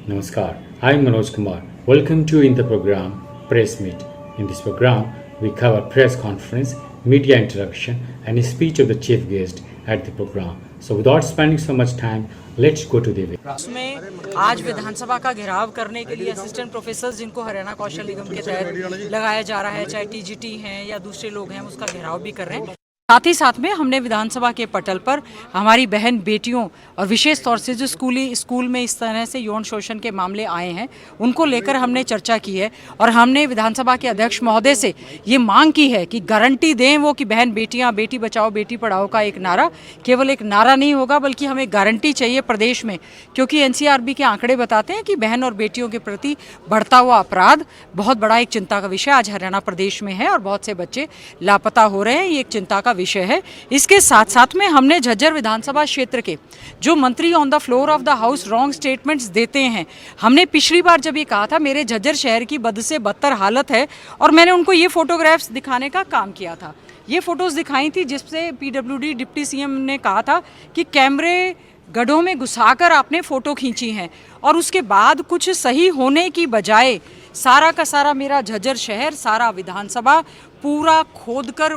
Namaskar, I am Manoj Kumar. Welcome to in the program Press Meet. In this program, we cover press conference, media interaction, and a speech of the chief guest at the program. So, without spending so much time, let's go to the video. उसमें आज विधानसभा का घेराव करने के लिए assistant professor जिनको हरियाणा कौशल निगम के तहत लगाया जा रहा है, चाहे टीजीटी हैं या दूसरे लोग हैं, उसका घेराव भी कर रहे हैं। साथ ही साथ में हमने विधानसभा के पटल पर हमारी बहन बेटियों और विशेष तौर से जो स्कूल में इस तरह से यौन शोषण के मामले आए हैं उनको लेकर हमने चर्चा की है और हमने विधानसभा के अध्यक्ष महोदय से ये मांग की है कि गारंटी दें वो कि बहन बेटियां, बेटी बचाओ बेटी पढ़ाओ का एक नारा केवल एक नारा नहीं होगा बल्कि हमें गारंटी चाहिए प्रदेश में, क्योंकि एनसीआरबी के आंकड़े बताते हैं कि बहन और बेटियों के प्रति बढ़ता हुआ अपराध बहुत बड़ा एक चिंता का विषय आज हरियाणा प्रदेश में है और बहुत से बच्चे लापता हो रहे हैं। ये एक चिंता का विषय है। इसके साथ साथ में हमने झज्जर विधानसभा क्षेत्र के जो मंत्री on the floor of the house wrong statements देते हैं, हमने पिछली बार जब ये कहा था मेरे झज्जर शहर की बद से बदतर हालत है और मैंने उनको ये फोटोग्राफ्स दिखाने का काम किया था। ये फोटोज दिखाई थी जिससे पीडब्ल्यूडी डिप्टी सीएम ने कहा था कि कैमरे गड्ढों में घुसाकर आपने फ़ोटो खींची हैं और उसके बाद कुछ सही होने की बजाय सारा का सारा मेरा झज्जर शहर, सारा विधानसभा पूरा खोदकर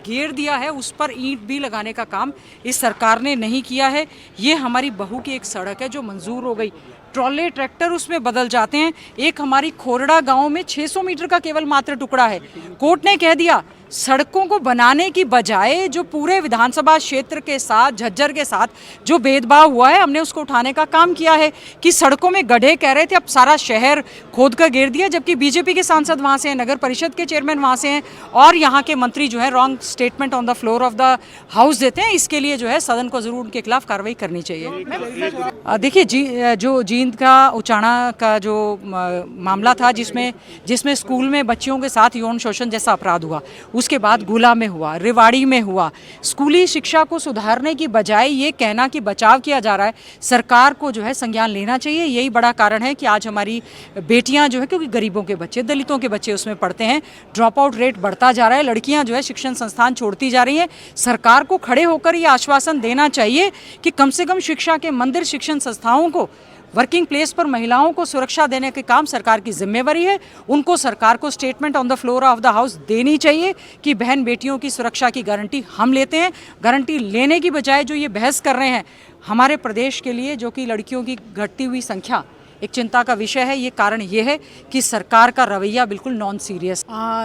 घेर दिया है। उस पर ईंट भी लगाने का काम इस सरकार ने नहीं किया है। ये हमारी बहू की एक सड़क है जो मंजूर हो गई, ट्रॉले ट्रैक्टर उसमें बदल जाते हैं। एक हमारी खोरड़ा गांव में 600 मीटर का केवल मात्र टुकड़ा है। कोर्ट ने कह दिया सड़कों को बनाने की बजाय जो पूरे विधानसभा क्षेत्र के साथ, झज्जर के साथ जो भेदभाव हुआ है हमने उसको उठाने का काम किया है कि सड़कों में गड्ढे कह रहे थे, अब सारा शहर खोद कर घेर दिया, जबकि बीजेपी के सांसद वहाँ से हैं, नगर परिषद के चेयरमैन वहाँ से हैं और यहाँ के मंत्री जो है wrong statement on the floor of the house देते हैं। इसके लिए जो है सदन को जरूर उनके खिलाफ कार्रवाई करनी चाहिए। देखिए जो जींद का उचाणा का जो मामला था जिसमें स्कूल में बच्चियों के साथ यौन शोषण जैसा अपराध हुआ, उसके बाद गुला में हुआ, रेवाड़ी में हुआ, स्कूली शिक्षा को सुधारने की बजाय ये कहना कि बचाव किया जा रहा है, सरकार को जो है संज्ञान लेना चाहिए। यही बड़ा कारण है कि आज हमारी बेटियां जो है, क्योंकि गरीबों के बच्चे, दलितों के बच्चे उसमें पढ़ते हैं, ड्रॉप आउट रेट बढ़ता जा रहा है, लड़कियां जो है शिक्षण संस्थान छोड़ती जा रही हैं। सरकार को खड़े होकर ये आश्वासन देना चाहिए कि कम से कम शिक्षा के मंदिर, शिक्षण संस्थाओं को, वर्किंग प्लेस पर महिलाओं को सुरक्षा देने के काम सरकार की जिम्मेवारी है। उनको सरकार को statement on the floor of the house देनी चाहिए कि बहन बेटियों की सुरक्षा की गारंटी हम लेते हैं। गारंटी लेने की बजाय जो ये बहस कर रहे हैं हमारे प्रदेश के लिए, जो कि लड़कियों की घटती हुई संख्या एक चिंता का विषय है, ये कारण ये है कि सरकार का रवैया बिल्कुल नॉन सीरियस।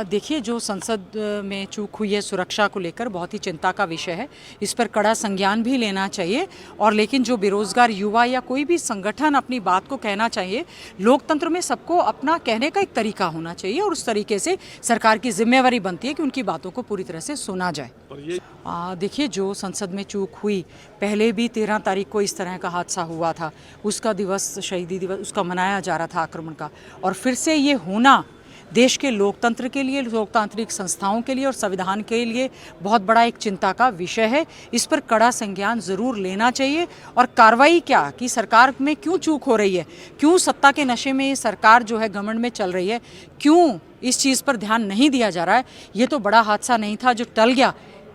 देखिए जो संसद में चूक हुई है सुरक्षा को लेकर बहुत ही चिंता का विषय है, इस पर कड़ा संज्ञान भी लेना चाहिए। और लेकिन जो बेरोजगार युवा या कोई भी संगठन अपनी बात को कहना चाहिए, लोकतंत्र में सबको अपना कहने का एक तरीका होना चाहिए और उस तरीके से सरकार की जिम्मेवारी बनती है कि उनकी बातों को पूरी तरह से सुना जाए। देखिए जो संसद में चूक हुई, पहले भी 13 तारीख को इस तरह का हादसा हुआ था, उसका दिवस, शहीदी दिवस उसका मनाया जा रहा था आक्रमण का, और फिर से ये होना देश के लोकतंत्र के लिए, लोकतांत्रिक संस्थाओं के लिए और संविधान के लिए बहुत बड़ा एक चिंता का विषय है। इस पर कड़ा संज्ञान ज़रूर लेना चाहिए और कार्रवाई क्या कि सरकार में क्यों चूक हो रही है, क्यों सत्ता के नशे में ये सरकार जो है घमंड में चल रही है, क्यों इस चीज़ पर ध्यान नहीं दिया जा रहा है। ये तो बड़ा हादसा नहीं था जो टल गया,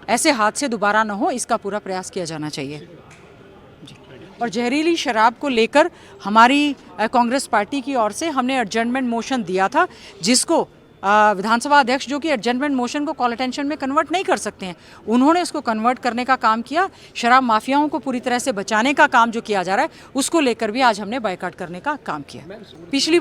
ऐसे हादसे दोबारा न हो, इसका पूरा प्रयास किया जाना चाहिए। और जहरीली शराब को लेकर हमारी कांग्रेस पार्टी की ओर से हमने एडजर्नमेंट मोशन दिया था, जिसको विधानसभा अध्यक्ष जो कि एडजर्नमेंट मोशन को कॉल अटेंशन में कन्वर्ट नहीं कर सकते हैं, उन्होंने उसको कन्वर्ट करने का काम किया। शराब माफियाओं को पूरी तरह से बचाने का काम जो किया जा रहा है उसको लेकर भी आज हमने बायकॉट करने का काम किया। पिछली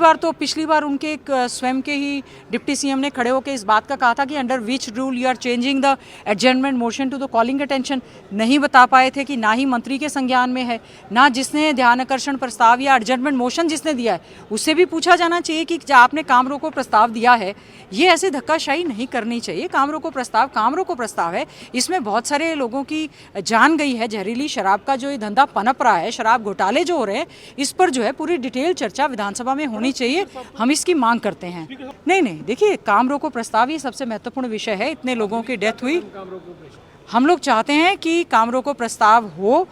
बार उनके एक स्वयं के ही डिप्टी सीएम ने खड़े होकर इस बात का कहा था कि under which rule you are changing the adjournment motion to the calling attention. नहीं बता पाए थे कि ना ही मंत्री के संज्ञान में है, ना जिसने ध्यान आकर्षण प्रस्ताव या एडजर्नमेंट मोशन जिसने दिया है उससे भी पूछा जाना चाहिए कि आपने काम रोको प्रस्ताव दिया है, ये ऐसे धक्काशाही नहीं करनी चाहिए। काम रोको प्रस्ताव है, इसमें बहुत सारे लोगों की जान गई है। जहरीली शराब का जो ये धंधा पनप रहा है, शराब घोटाले जो हो रहे हैं, इस पर जो है पूरी डिटेल चर्चा विधानसभा में होनी चाहिए। हम इसकी मांग करते हैं। नहीं, देखिए काम रोको प्रस्ताव ये सबसे महत्वपूर्ण विषय है। इतने लोगों की डेथ हुई, हम लोग चाहते हैं कि काम रोको प्रस्ताव हो,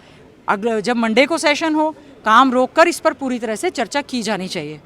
अगले जब मंडे को सेशन हो, काम रोक कर इस पर पूरी तरह से चर्चा की जानी चाहिए।